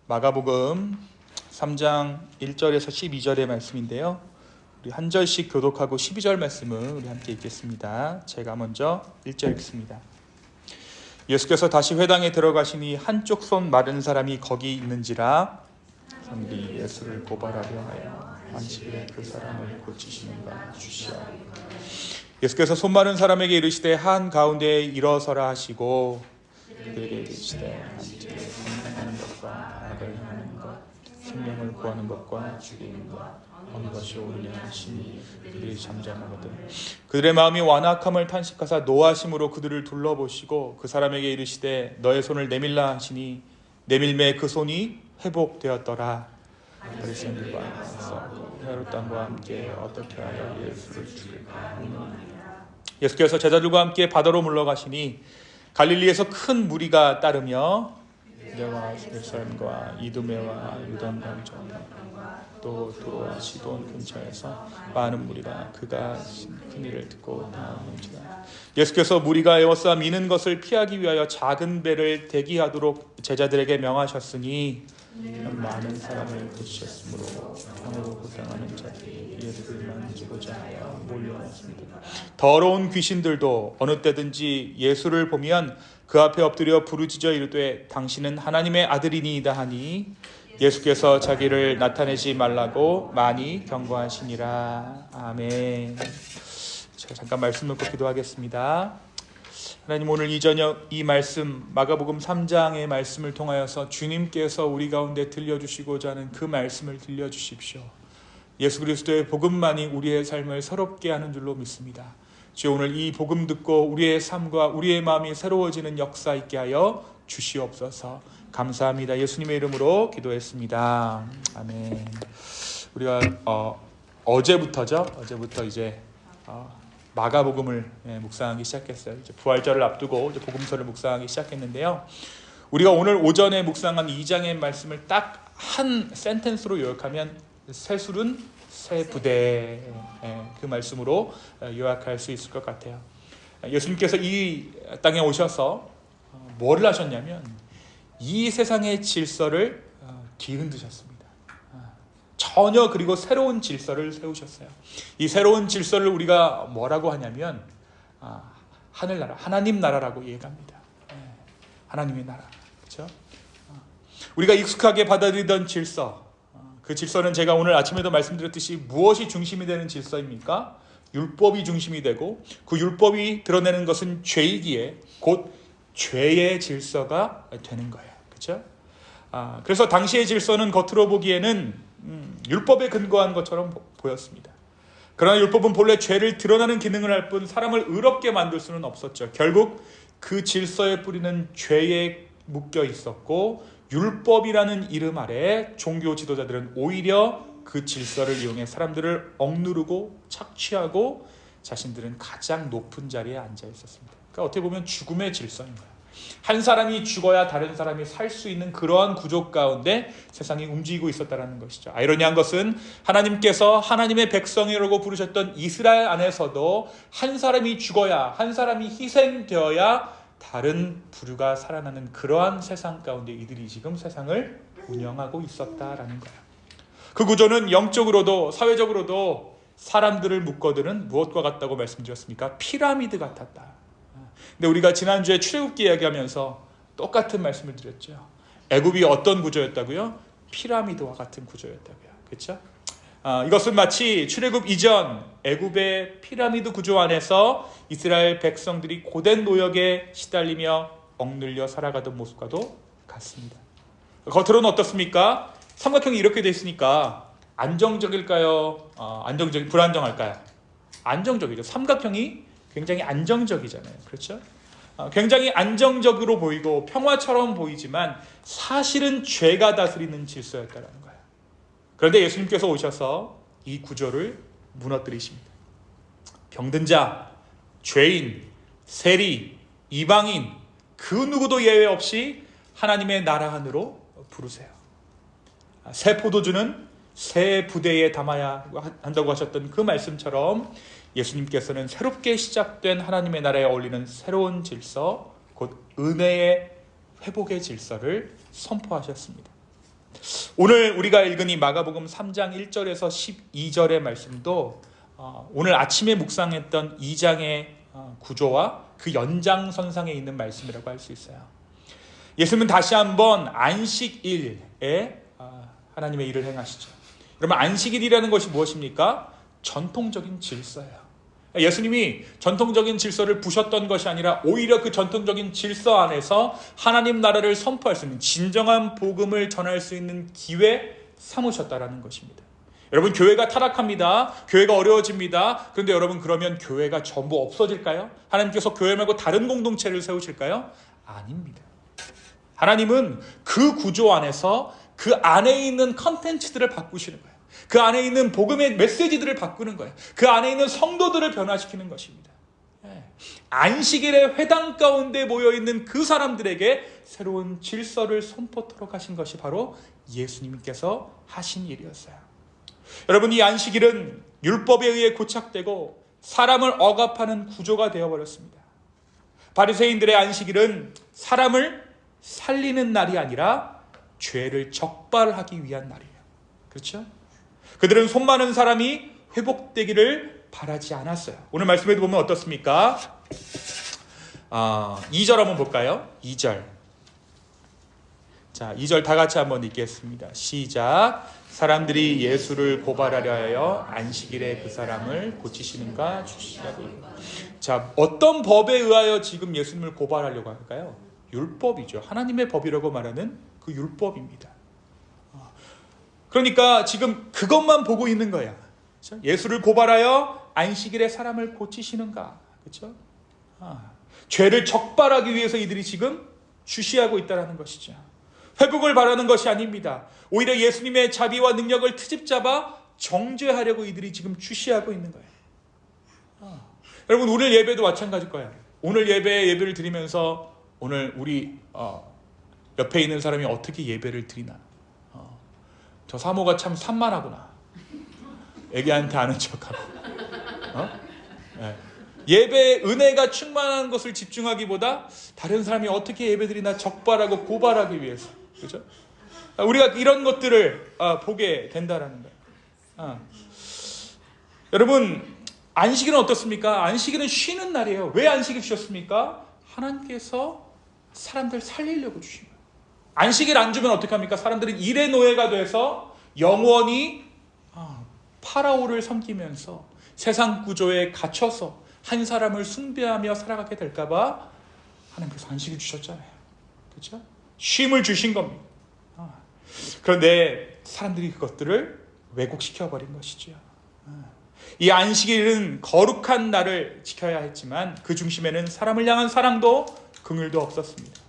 마가복음 3장 1절에서 12절의 말씀인데요. 우리 한 절씩 교독하고 12절 말씀을 우리 함께 읽겠습니다. 제가 먼저 1절 읽습니다. 예수께서 다시 회당에 들어가시니 한쪽 손 마른 사람이 거기 있는지라 사람들이 예수를 고발하려 하여 안식일에 그 사람을 고치시는가 주시하리라. 예수께서 손 마른 사람에게 이르시되 한 가운데에 일어서라 하시고 그들에게 이르시되 안식일에 생명하는 것과 악을 하는 것, 생명을 구하는 것과 죽이는 것 어느 것이 옳으냐 하시니 그들이 잠잠하거든 그들의 마음이 완악함을 탄식하사 노하심으로 그들을 둘러보시고 그 사람에게 이르시되 너의 손을 내밀라 하시니 내밀매 그 손이 회복되었더라. 바리새인들과 싸우고 헤롯 왕과 함께 어떻게 하여 예수를 죽일까 하느니라. 예수께서 제자들과 함께 바다로 물러가시니 갈릴리에서 큰 무리가 따르며 유대와 예루살렘과 이두메와 유단 강정 또 두로와 시돈 근처에서 많은 무리가 그가 하신 큰 일을 듣고 나오는지라. 예수께서 무리가 에워싸 미는 것을 피하기 위하여 작은 배를 대기하도록 제자들에게 명하셨으니 많은 사람을 고치셨으므로 병으로 고생하는 자들이 예수를 만지고자 하여 몰려왔습니다. 더러운 귀신들도 어느 때든지 예수를 보면 그 앞에 엎드려 부르짖어 이르되 당신은 하나님의 아들이니이다 하니 예수께서 자기를 나타내지 말라고 많이 경고하시니라. 아멘. 제가 잠깐 말씀 놓고 기도하겠습니다. 하나님, 오늘 이 저녁 이 말씀 마가복음 3장의 말씀을 통하여서 주님께서 우리 가운데 들려주시고자 하는 그 말씀을 들려주십시오. 예수 그리스도의 복음만이 우리의 삶을 새롭게 하는 줄로 믿습니다. 주여, 오늘 이 복음 듣고 우리의 삶과 우리의 마음이 새로워지는 역사 있게 하여 주시옵소서. 감사합니다. 예수님의 이름으로 기도했습니다. 아멘. 우리가 어제부터 이제 마가복음을 묵상하기 시작했어요. 이제 부활절을 앞두고 이제 복음서를 묵상하기 시작했는데요. 우리가 오늘 오전에 묵상한 2장의 말씀을 딱 한 센텐스로 요약하면 새술은 새 부대, 그 말씀으로 요약할 수 있을 것 같아요. 예수님께서 이 땅에 오셔서 뭐를 하셨냐면 이 세상의 질서를 뒤흔드셨습니다. 전혀 그리고 새로운 질서를 세우셨어요. 이 새로운 질서를 우리가 뭐라고 하냐면 하늘나라, 하나님 나라라고 얘기합니다. 하나님의 나라, 그렇죠? 우리가 익숙하게 받아들이던 질서, 그 질서는 제가 오늘 아침에도 말씀드렸듯이 무엇이 중심이 되는 질서입니까? 율법이 중심이 되고 그 율법이 드러내는 것은 죄이기에 곧 죄의 질서가 되는 거예요. 그렇죠? 그래서 당시의 질서는 겉으로 보기에는 율법에 근거한 것처럼 보였습니다. 그러나 율법은 본래 죄를 드러나는 기능을 할 뿐 사람을 의롭게 만들 수는 없었죠. 결국 그 질서의 뿌리는 죄에 묶여 있었고 율법이라는 이름 아래 종교 지도자들은 오히려 그 질서를 이용해 사람들을 억누르고 착취하고 자신들은 가장 높은 자리에 앉아 있었습니다. 그러니까 어떻게 보면 죽음의 질서인 거예요. 한 사람이 죽어야 다른 사람이 살 수 있는 그러한 구조 가운데 세상이 움직이고 있었다는 것이죠. 아이러니한 것은 하나님께서 하나님의 백성이라고 부르셨던 이스라엘 안에서도 한 사람이 죽어야, 한 사람이 희생되어야 다른 부류가 살아나는 그러한 세상 가운데 이들이 지금 세상을 운영하고 있었다라는 거예요. 그 구조는 영적으로도 사회적으로도 사람들을 묶어두는 무엇과 같다고 말씀드렸습니까? 피라미드 같았다. 근데 우리가 지난주에 출애굽기 이야기하면서 똑같은 말씀을 드렸죠. 애굽이 어떤 구조였다고요? 피라미드와 같은 구조였다고요. 그렇죠? 이것은 마치 출애굽 이전 애굽의 피라미드 구조 안에서 이스라엘 백성들이 고된 노역에 시달리며 억눌려 살아가던 모습과도 같습니다. 겉으로는 어떻습니까? 삼각형이 이렇게 돼 있으니까 안정적일까요? 불안정할까요? 안정적이죠. 삼각형이 굉장히 안정적이잖아요. 그렇죠? 굉장히 안정적으로 보이고 평화처럼 보이지만 사실은 죄가 다스리는 질서였다는 거예요. 그런데 예수님께서 오셔서 이 구조를 무너뜨리십니다. 병든 자, 죄인, 세리, 이방인 그 누구도 예외 없이 하나님의 나라 안으로 부르세요. 새 포도주는 새 부대에 담아야 한다고 하셨던 그 말씀처럼 예수님께서는 새롭게 시작된 하나님의 나라에 어울리는 새로운 질서, 곧 은혜의 회복의 질서를 선포하셨습니다. 오늘 우리가 읽은 이 마가복음 3장 1절에서 12절의 말씀도 오늘 아침에 묵상했던 2장의 구조와 그 연장선상에 있는 말씀이라고 할 수 있어요. 예수님은 다시 한번 안식일에 하나님의 일을 행하시죠. 여러분, 안식일이라는 것이 무엇입니까? 전통적인 질서예요. 예수님이 전통적인 질서를 부셨던 것이 아니라 오히려 그 전통적인 질서 안에서 하나님 나라를 선포할 수 있는 진정한 복음을 전할 수 있는 기회 삼으셨다라는 것입니다. 여러분, 교회가 타락합니다. 교회가 어려워집니다. 그런데 여러분, 그러면 교회가 전부 없어질까요? 하나님께서 교회 말고 다른 공동체를 세우실까요? 아닙니다. 하나님은 그 구조 안에서 그 안에 있는 컨텐츠들을 바꾸시는 거예요. 그 안에 있는 복음의 메시지들을 바꾸는 거예요. 그 안에 있는 성도들을 변화시키는 것입니다. 안식일의 회당 가운데 모여있는 그 사람들에게 새로운 질서를 선포토록 하신 것이 바로 예수님께서 하신 일이었어요. 여러분, 이 안식일은 율법에 의해 고착되고 사람을 억압하는 구조가 되어버렸습니다. 바리새인들의 안식일은 사람을 살리는 날이 아니라 죄를 적발하기 위한 날이에요. 그렇죠? 그들은 손 많은 사람이 회복되기를 바라지 않았어요. 오늘 말씀에도 보면 어떻습니까? 2절 한번 볼까요? 2절. 자, 2절 다 같이 한번 읽겠습니다. 시작. 사람들이 예수를 고발하려 하여 안식일에 그 사람을 고치시는가 주시라고. 자, 어떤 법에 의하여 지금 예수님을 고발하려고 할까요? 율법이죠. 하나님의 법이라고 말하는 그 율법입니다. 그러니까 지금 그것만 보고 있는 거야. 그렇죠? 예수를 고발하여 안식일에 사람을 고치시는가. 그렇죠? 죄를 적발하기 위해서 이들이 지금 주시하고 있다는 것이죠. 회복을 바라는 것이 아닙니다. 오히려 예수님의 자비와 능력을 트집잡아 정죄하려고 이들이 지금 주시하고 있는 거예요. 여러분, 오늘 예배도 마찬가지일 거예요. 오늘 예배를 드리면서 오늘 우리 옆에 있는 사람이 어떻게 예배를 드리나. 저 사모가 참 산만하구나. 애기한테 아는 척하고. 예배의 은혜가 충만한 것을 집중하기보다 다른 사람이 어떻게 예배드리나 적발하고 고발하기 위해서. 그렇죠? 우리가 이런 것들을 보게 된다라는 거예요. 여러분, 안식일은 어떻습니까? 안식일은 쉬는 날이에요. 왜 안식일 주셨습니까? 하나님께서 사람들 살리려고 주신 거예요. 안식일 안 주면 어떡합니까? 사람들은 일의 노예가 돼서 영원히 파라오를 섬기면서 세상 구조에 갇혀서 한 사람을 숭배하며 살아가게 될까봐 하나님께서 안식일 주셨잖아요. 그렇죠? 쉼을 주신 겁니다. 그런데 사람들이 그것들을 왜곡시켜버린 것이죠. 이 안식일은 거룩한 날을 지켜야 했지만 그 중심에는 사람을 향한 사랑도 긍휼도 없었습니다.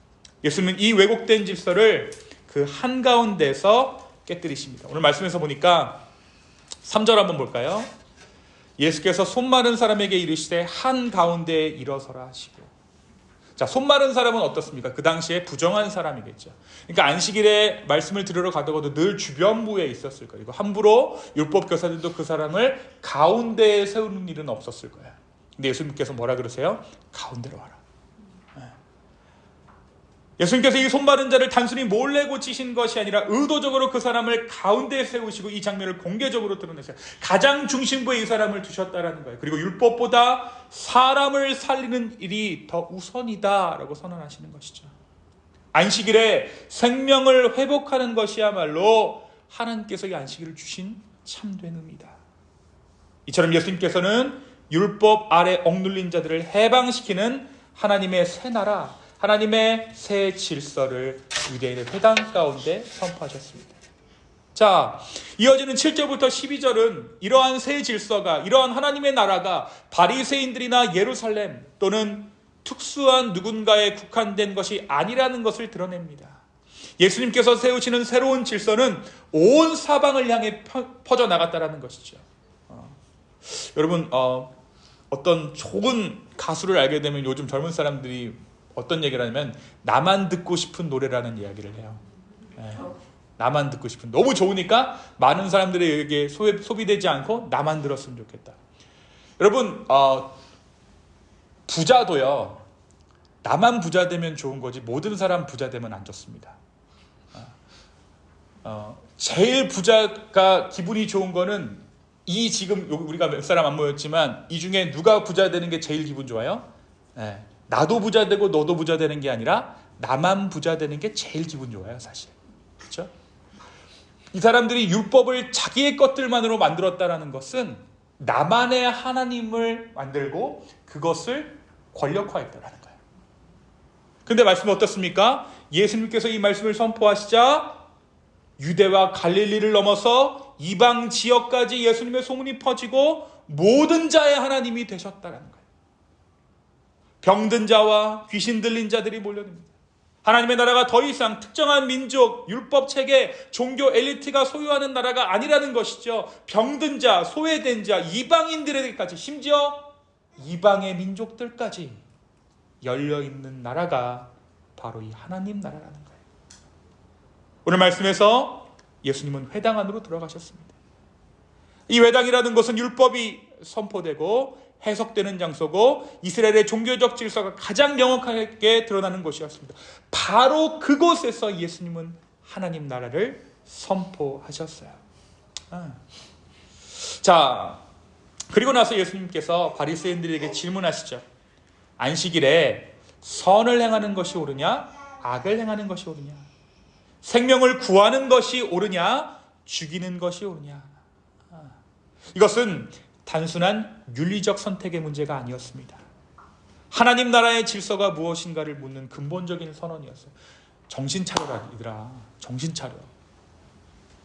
예수님은 이 왜곡된 질서를 그 한가운데서 깨뜨리십니다. 오늘 말씀에서 보니까 3절 한번 볼까요? 예수께서 손 마른 사람에게 이르시되 한가운데에 일어서라 하시고. 자, 손 마른 사람은 어떻습니까? 그 당시에 부정한 사람이겠죠. 그러니까 안식일에 말씀을 들으러 가다가도 늘 주변부에 있었을 거예요. 함부로 율법 교사들도 그 사람을 가운데에 세우는 일은 없었을 거예요. 근데 예수님께서 뭐라 그러세요? 가운데로 와라. 예수님께서 이 손마른 자를 단순히 몰래 고치신 것이 아니라 의도적으로 그 사람을 가운데에 세우시고 이 장면을 공개적으로 드러내세요. 가장 중심부에 이 사람을 두셨다라는 거예요. 그리고 율법보다 사람을 살리는 일이 더 우선이다라고 선언하시는 것이죠. 안식일에 생명을 회복하는 것이야말로 하나님께서 이 안식일을 주신 참된 의미다. 이처럼 예수님께서는 율법 아래 억눌린 자들을 해방시키는 하나님의 새 나라, 하나님의 새 질서를 유대인의 회당 가운데 선포하셨습니다. 자, 이어지는 7절부터 12절은 이러한 새 질서가, 이러한 하나님의 나라가 바리새인들이나 예루살렘 또는 특수한 누군가에 국한된 것이 아니라는 것을 드러냅니다. 예수님께서 세우시는 새로운 질서는 온 사방을 향해 퍼져나갔다는 것이죠. 여러분, 어떤 좋은 가수를 알게 되면 요즘 젊은 사람들이 어떤 얘기를 하냐면 나만 듣고 싶은 노래라는 이야기를 해요. 나만 듣고 싶은, 너무 좋으니까 많은 사람들에게 소비되지 않고 나만 들었으면 좋겠다. 여러분, 부자도요, 나만 부자 되면 좋은 거지 모든 사람 부자 되면 안 좋습니다. 제일 부자가 기분이 좋은 거는 이 지금 우리가 몇 사람 안 모였지만 이 중에 누가 부자 되는 게 제일 기분 좋아요? 네. 나도 부자 되고 너도 부자 되는 게 아니라 나만 부자 되는 게 제일 기분 좋아요, 사실. 그렇죠? 이 사람들이 율법을 자기의 것들만으로 만들었다라는 것은 나만의 하나님을 만들고 그것을 권력화했다라는 거예요. 근데 말씀은 어떻습니까? 예수님께서 이 말씀을 선포하시자 유대와 갈릴리를 넘어서 이방 지역까지 예수님의 소문이 퍼지고 모든 자의 하나님이 되셨다라는 거예요. 병든 자와 귀신 들린 자들이 몰려듭니다. 하나님의 나라가 더 이상 특정한 민족, 율법 체계, 종교 엘리트가 소유하는 나라가 아니라는 것이죠. 병든 자, 소외된 자, 이방인들에게까지, 심지어 이방의 민족들까지 열려있는 나라가 바로 이 하나님 나라라는 거예요. 오늘 말씀에서 예수님은 회당 안으로 들어가셨습니다. 이 회당이라는 것은 율법이 선포되고 해석되는 장소고 이스라엘의 종교적 질서가 가장 명확하게 드러나는 곳이었습니다. 바로 그곳에서 예수님은 하나님 나라를 선포하셨어요. 자, 그리고 나서 예수님께서 바리새인들에게 질문하시죠. 안식일에 선을 행하는 것이 옳으냐, 악을 행하는 것이 옳으냐, 생명을 구하는 것이 옳으냐, 죽이는 것이 옳으냐. 이것은 단순한 윤리적 선택의 문제가 아니었습니다. 하나님 나라의 질서가 무엇인가를 묻는 근본적인 선언이었어요. 정신 차려라, 얘들아. 정신 차려.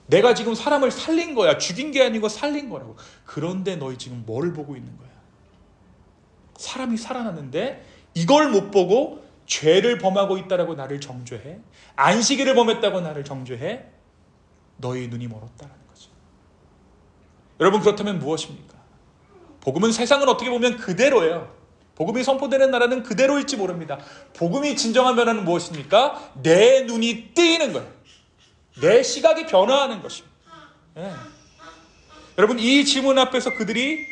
내가 지금 사람을 살린 거야. 죽인 게 아니고 살린 거라고. 그런데 너희 지금 뭘 보고 있는 거야? 사람이 살아났는데 이걸 못 보고 죄를 범하고 있다라고 나를 정죄해? 안식일을 범했다고 나를 정죄해? 너희 눈이 멀었다라는 거죠. 여러분, 그렇다면 무엇입니까? 복음은 세상은 어떻게 보면 그대로예요. 복음이 선포되는 나라는 그대로일지 모릅니다. 복음이 진정한 변화는 무엇입니까? 내 눈이 뜨이는 거예요. 내 시각이 변화하는 것입니다. 네. 여러분, 이 질문 앞에서 그들이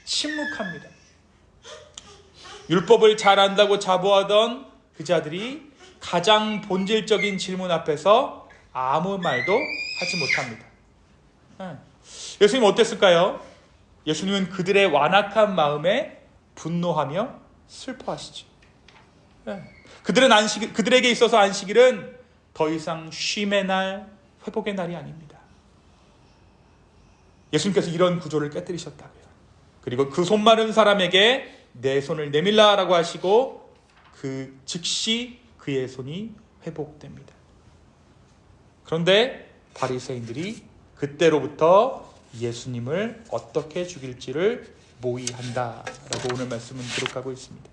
침묵합니다. 율법을 잘 안다고 자부하던 그 자들이 가장 본질적인 질문 앞에서 아무 말도 하지 못합니다. 네. 예수님 어땠을까요? 예수님은 그들의 완악한 마음에 분노하며 슬퍼하시죠. 네. 그들에게 있어서 안식일은 더 이상 쉼의 날, 회복의 날이 아닙니다. 예수님께서 이런 구조를 깨뜨리셨다고요. 그리고 그 손 마른 사람에게 내 손을 내밀라라고 하시고 그 즉시 그의 손이 회복됩니다. 그런데 바리새인들이 그때로부터 예수님을 어떻게 죽일지를 모의한다라고 오늘 말씀은 기록하고 있습니다.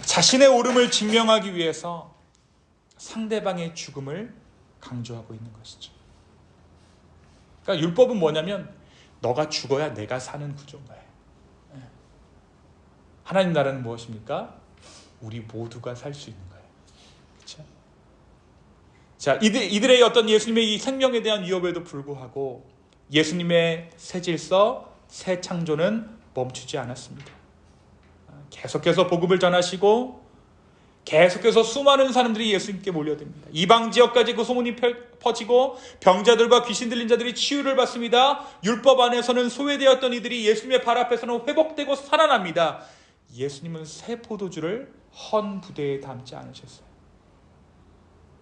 자신의 옳음을 증명하기 위해서 상대방의 죽음을 강조하고 있는 것이죠. 그러니까 율법은 뭐냐면 너가 죽어야 내가 사는 구조인 거예요. 하나님 나라는 무엇입니까? 우리 모두가 살 수 있는 거예요. 그렇죠? 자, 이들의 어떤 예수님의 이 생명에 대한 위협에도 불구하고 예수님의 새 질서, 새 창조는 멈추지 않았습니다. 계속해서 복음을 전하시고 계속해서 수많은 사람들이 예수님께 몰려듭니다. 이방 지역까지 그 소문이 퍼지고 병자들과 귀신 들린 자들이 치유를 받습니다. 율법 안에서는 소외되었던 이들이 예수님의 발 앞에서는 회복되고 살아납니다. 예수님은 새 포도주를 헌 부대에 담지 않으셨어요.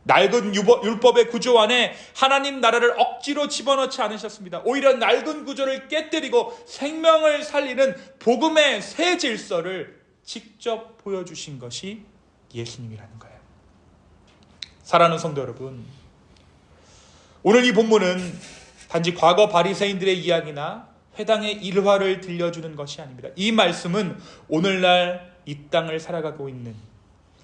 낡은 율법의 구조 안에 하나님 나라를 억지로 집어넣지 않으셨습니다. 오히려 낡은 구조를 깨뜨리고 생명을 살리는 복음의 새 질서를 직접 보여주신 것이 예수님이라는 거예요. 사랑하는 성도 여러분, 오늘 이 본문은 단지 과거 바리새인들의 이야기나 회당의 일화를 들려주는 것이 아닙니다. 이 말씀은 오늘날 이 땅을 살아가고 있는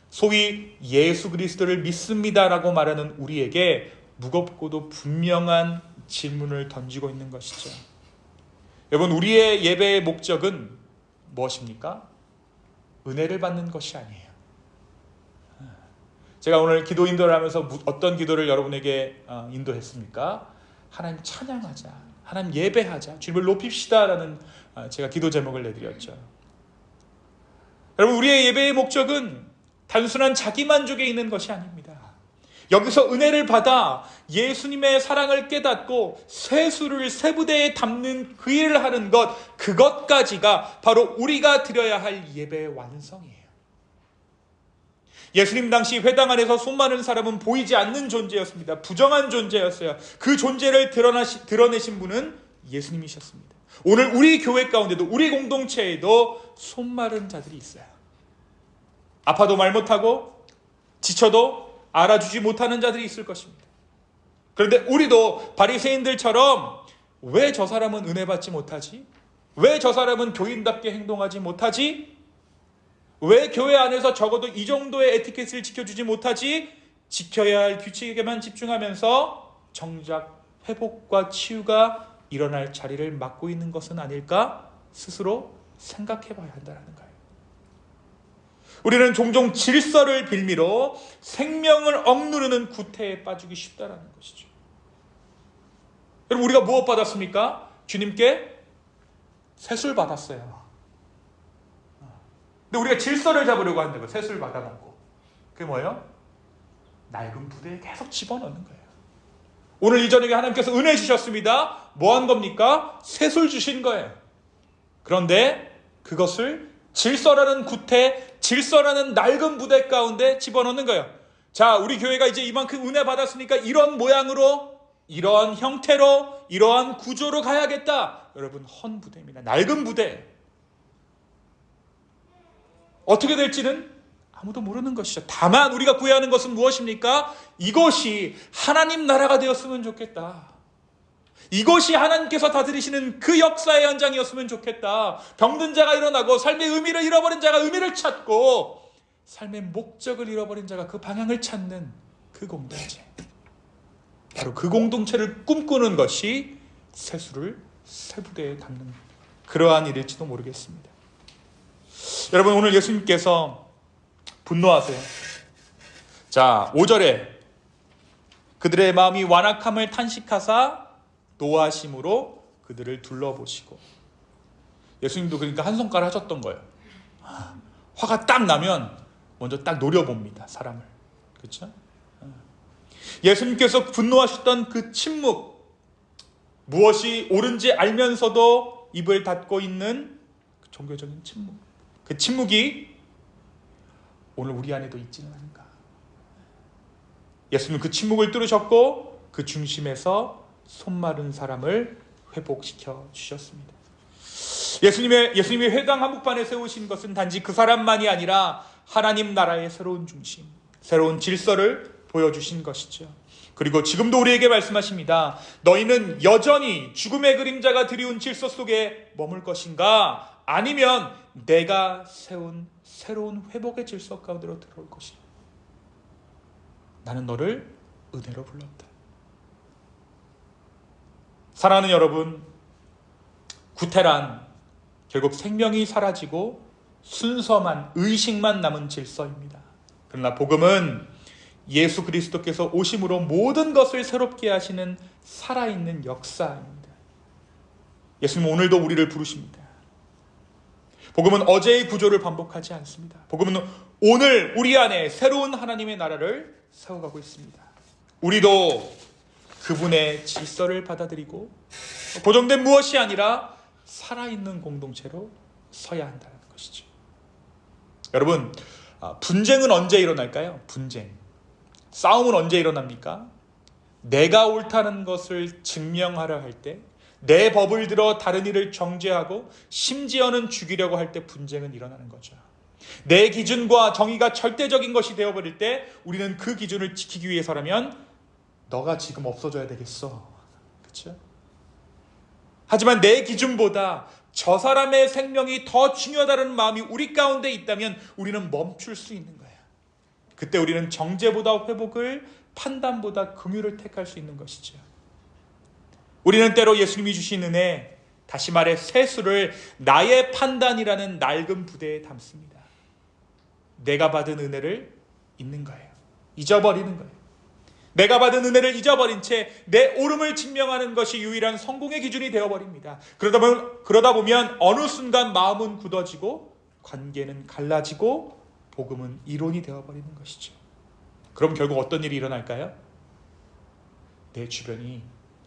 소위 예수 그리스도를 믿습니다라고 말하는 우리에게 무겁고도 분명한 질문을 던지고 있는 것이죠. 여러분, 우리의 예배의 목적은 무엇입니까? 은혜를 받는 것이 아니에요. 제가 오늘 기도 인도를 하면서 어떤 기도를 여러분에게 인도했습니까? 하나님 찬양하자, 하나님 예배하자, 주님을 높입시다라는 제가 기도 제목을 내드렸죠. 여러분, 우리의 예배의 목적은 단순한 자기 만족에 있는 것이 아닙니다. 여기서 은혜를 받아 예수님의 사랑을 깨닫고 세수를 세부대에 담는 그 일을 하는 것, 그것까지가 바로 우리가 드려야 할 예배의 완성이에요. 예수님 당시 회당 안에서 수많은 사람은 보이지 않는 존재였습니다. 부정한 존재였어요. 그 존재를 드러내신 분은 예수님이셨습니다. 오늘 우리 교회 가운데도, 우리 공동체에도 손마른 자들이 있어요. 아파도 말 못하고 지쳐도 알아주지 못하는 자들이 있을 것입니다. 그런데 우리도 바리새인들처럼 왜 저 사람은 은혜 받지 못하지? 왜 저 사람은 교인답게 행동하지 못하지? 왜 교회 안에서 적어도 이 정도의 에티켓을 지켜주지 못하지? 지켜야 할 규칙에게만 집중하면서 정작 회복과 치유가 일어날 자리를 맡고 있는 것은 아닐까? 스스로 생각해 봐야 한다는 거예요. 우리는 종종 질서를 빌미로 생명을 억누르는 구태에 빠지기 쉽다는 것이죠. 여러분, 우리가 무엇 받았습니까? 주님께 세술 받았어요. 근데 우리가 질서를 잡으려고 하는데 세술 받아놓고 그게 뭐예요? 낡은 부대에 계속 집어넣는 거예요. 오늘 이 저녁에 하나님께서 은혜 주셨습니다. 뭐 한 겁니까? 세술 주신 거예요. 그런데 그것을 질서라는 구태, 질서라는 낡은 부대 가운데 집어넣는 거예요. 자, 우리 교회가 이제 이만큼 은혜 받았으니까 이런 모양으로, 이러한 형태로, 이러한 구조로 가야겠다. 여러분, 헌 부대입니다. 낡은 부대. 어떻게 될지는 아무도 모르는 것이죠. 다만 우리가 구해야 하는 것은 무엇입니까? 이것이 하나님 나라가 되었으면 좋겠다. 이것이 하나님께서 다스리시는 그 역사의 현장이었으면 좋겠다. 병든 자가 일어나고 삶의 의미를 잃어버린 자가 의미를 찾고 삶의 목적을 잃어버린 자가 그 방향을 찾는 그 공동체. 바로 그 공동체를 꿈꾸는 것이 세수를 세부대에 담는 그러한 일일지도 모르겠습니다. 여러분, 오늘 예수님께서 분노하세요. 자, 5절에 그들의 마음이 완악함을 탄식하사 노하심으로 그들을 둘러보시고, 예수님도 그러니까 한 손가락 하셨던 거예요. 화가 딱 나면 먼저 딱 노려봅니다, 사람을. 그렇죠? 예수님께서 분노하셨던 그 침묵, 무엇이 옳은지 알면서도 입을 닫고 있는 그 종교적인 침묵, 그 침묵이 오늘 우리 안에도 있지는 않은가. 예수님은 그 침묵을 뚫으셨고 그 중심에서 손마른 사람을 회복시켜 주셨습니다. 예수님이 회당 한복판에 세우신 것은 단지 그 사람만이 아니라 하나님 나라의 새로운 중심, 새로운 질서를 보여주신 것이죠. 그리고 지금도 우리에게 말씀하십니다. 너희는 여전히 죽음의 그림자가 드리운 질서 속에 머물 것인가? 아니면 내가 세운 새로운 회복의 질서 가운데로 들어올 것이다. 나는 너를 은혜로 불렀다. 사랑하는 여러분, 구태란 결국 생명이 사라지고 순서만, 의식만 남은 질서입니다. 그러나 복음은 예수 그리스도께서 오심으로 모든 것을 새롭게 하시는 살아있는 역사입니다. 예수님은 오늘도 우리를 부르십니다. 복음은 어제의 구조를 반복하지 않습니다. 복음은 오늘 우리 안에 새로운 하나님의 나라를 세워가고 있습니다. 우리도 그분의 질서를 받아들이고 고정된 무엇이 아니라 살아있는 공동체로 서야 한다는 것이죠. 여러분, 분쟁은 언제 일어날까요? 분쟁. 싸움은 언제 일어납니까? 내가 옳다는 것을 증명하려 할 때, 내 법을 들어 다른 이를 정죄하고 심지어는 죽이려고 할 때 분쟁은 일어나는 거죠. 내 기준과 정의가 절대적인 것이 되어버릴 때 우리는 그 기준을 지키기 위해서라면 너가 지금 없어져야 되겠어. 그렇죠? 하지만 내 기준보다 저 사람의 생명이 더 중요하다는 마음이 우리 가운데 있다면 우리는 멈출 수 있는 거예요. 그때 우리는 정죄보다 회복을, 판단보다 긍휼을 택할 수 있는 것이죠. 우리는 때로 예수님이 주신 은혜, 다시 말해 세수를 나의 판단이라는 낡은 부대에 담습니다. 내가 받은 은혜를 잊는 거예요. 잊어버리는 거예요. 내가 받은 은혜를 잊어버린 채 내 옳음을 증명하는 것이 유일한 성공의 기준이 되어버립니다. 그러다 보면 어느 순간 마음은 굳어지고 관계는 갈라지고 복음은 이론이 되어버리는 것이죠. 그럼 결국 어떤 일이 일어날까요? 내 주변이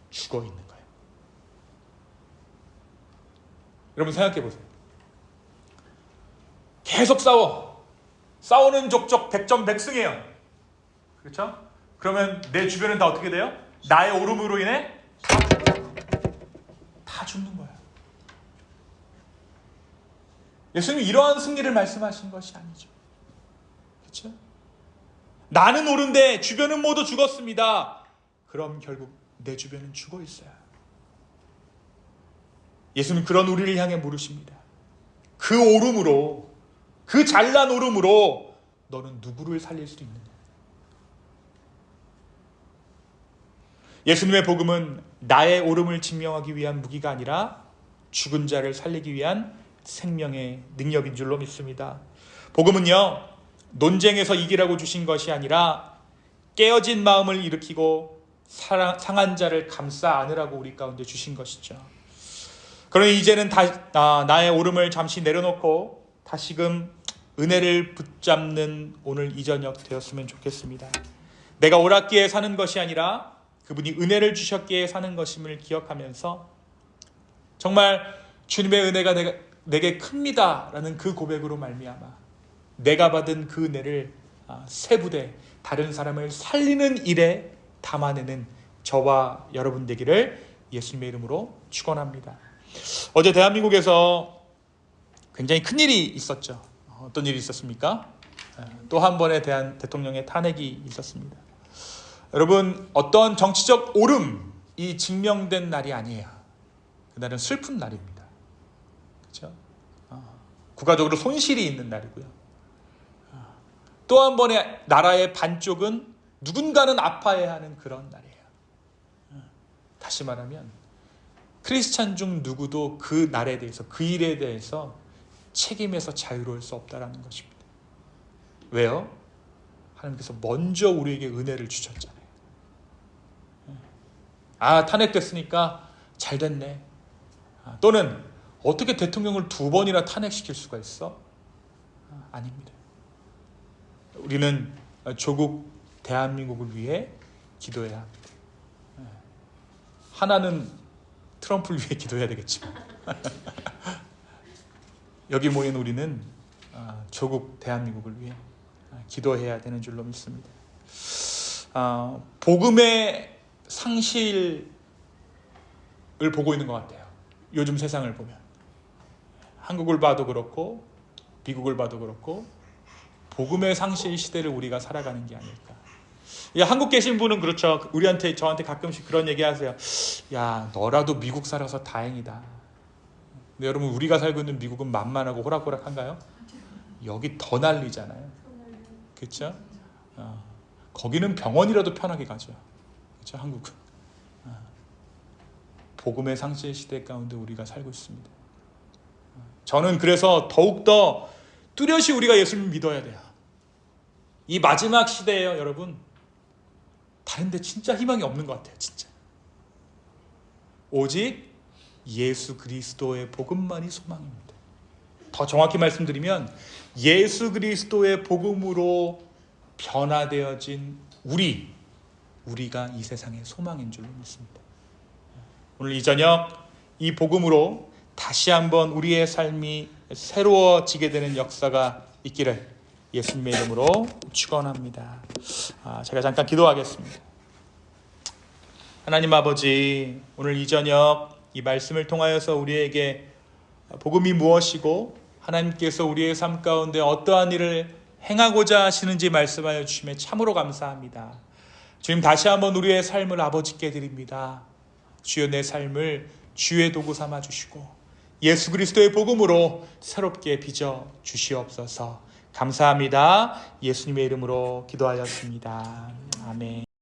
죽어 있는 거예요. 여러분 생각해 보세요. 계속 싸우는 족족 백전백승이에요. 그렇죠? 그러면 내 주변은 다 어떻게 돼요? 나의 오름으로 인해 다 죽는 거예요. 예수님이 이러한 승리를 말씀하신 것이 아니죠. 그렇죠? 나는 오른데 주변은 모두 죽었습니다. 그럼 결국 내 주변은 죽어 있어요. 예수님은 그런 우리를 향해 물으십니다. 그 오름으로, 그 잘난 오름으로 너는 누구를 살릴 수 있느냐? 예수님의 복음은 나의 오름을 증명하기 위한 무기가 아니라 죽은 자를 살리기 위한 생명의 능력인 줄로 믿습니다. 복음은요, 논쟁에서 이기라고 주신 것이 아니라 깨어진 마음을 일으키고 상한 자를 감싸 안으라고 우리 가운데 주신 것이죠. 그러니 이제는 나의 오름을 잠시 내려놓고 다시금 은혜를 붙잡는 오늘 이 저녁 되었으면 좋겠습니다. 내가 옳았기에 사는 것이 아니라 그분이 은혜를 주셨기에 사는 것임을 기억하면서 정말 주님의 은혜가 내게 큽니다 라는 그 고백으로 말미암아 내가 받은 그 은혜를 세부대 다른 사람을 살리는 일에 담아내는 저와 여러분 되기를 예수님의 이름으로 축원합니다. 어제 대한민국에서 굉장히 큰 일이 있었죠. 어떤 일이 있었습니까? 또 한 번에 대한 대통령의 탄핵이 있었습니다. 여러분, 어떤 정치적 오름이 증명된 날이 아니에요. 그날은 슬픈 날입니다. 그렇죠? 국가적으로 손실이 있는 날이고요. 또 한 번의 나라의 반쪽은 누군가는 아파해야 하는 그런 날이에요. 다시 말하면 크리스찬 중 누구도 그 날에 대해서, 그 일에 대해서 책임에서 자유로울 수 없다는 것입니다. 왜요? 하나님께서 먼저 우리에게 은혜를 주셨잖아요. 탄핵됐으니까 잘 됐네. 또는 어떻게 대통령을 2번이나 탄핵시킬 수가 있어? 아닙니다. 우리는 조국 대한민국을 위해 기도해야 합니다. 하나는 트럼프를 위해 기도해야 되겠지만 여기 모인 우리는 조국 대한민국을 위해 기도해야 되는 줄로 믿습니다. 복음의 상실을 보고 있는 것 같아요. 요즘 세상을 보면 한국을 봐도 그렇고 미국을 봐도 그렇고 복음의 상실 시대를 우리가 살아가는 게 아닐까. 한국 계신 분은 그렇죠. 저한테 가끔씩 그런 얘기 하세요. 야, 너라도 미국 살아서 다행이다. 근데 여러분, 우리가 살고 있는 미국은 만만하고 호락호락한가요? 여기 더 난리잖아요. 그렇죠? 거기는 병원이라도 편하게 가죠. 그렇죠? 한국은. 복음의 상실 시대 가운데 우리가 살고 있습니다. 저는 그래서 더욱더 뚜렷이 우리가 예수님을 믿어야 돼요. 이 마지막 시대에요, 여러분. 다른 데 진짜 희망이 없는 것 같아요. 진짜. 오직 예수 그리스도의 복음만이 소망입니다. 더 정확히 말씀드리면 예수 그리스도의 복음으로 변화되어진 우리가 이 세상의 소망인 줄로 믿습니다. 오늘 이 저녁 이 복음으로 다시 한번 우리의 삶이 새로워지게 되는 역사가 있기를 예수님의 이름으로 축원합니다. 제가 잠깐 기도하겠습니다. 하나님 아버지, 오늘 이 저녁 이 말씀을 통하여서 우리에게 복음이 무엇이고 하나님께서 우리의 삶 가운데 어떠한 일을 행하고자 하시는지 말씀하여 주심에 참으로 감사합니다. 주님, 다시 한번 우리의 삶을 아버지께 드립니다. 주여, 내 삶을 주의 도구 삼아 주시고 예수 그리스도의 복음으로 새롭게 빚어 주시옵소서. 감사합니다. 예수님의 이름으로 기도하였습니다. 아멘.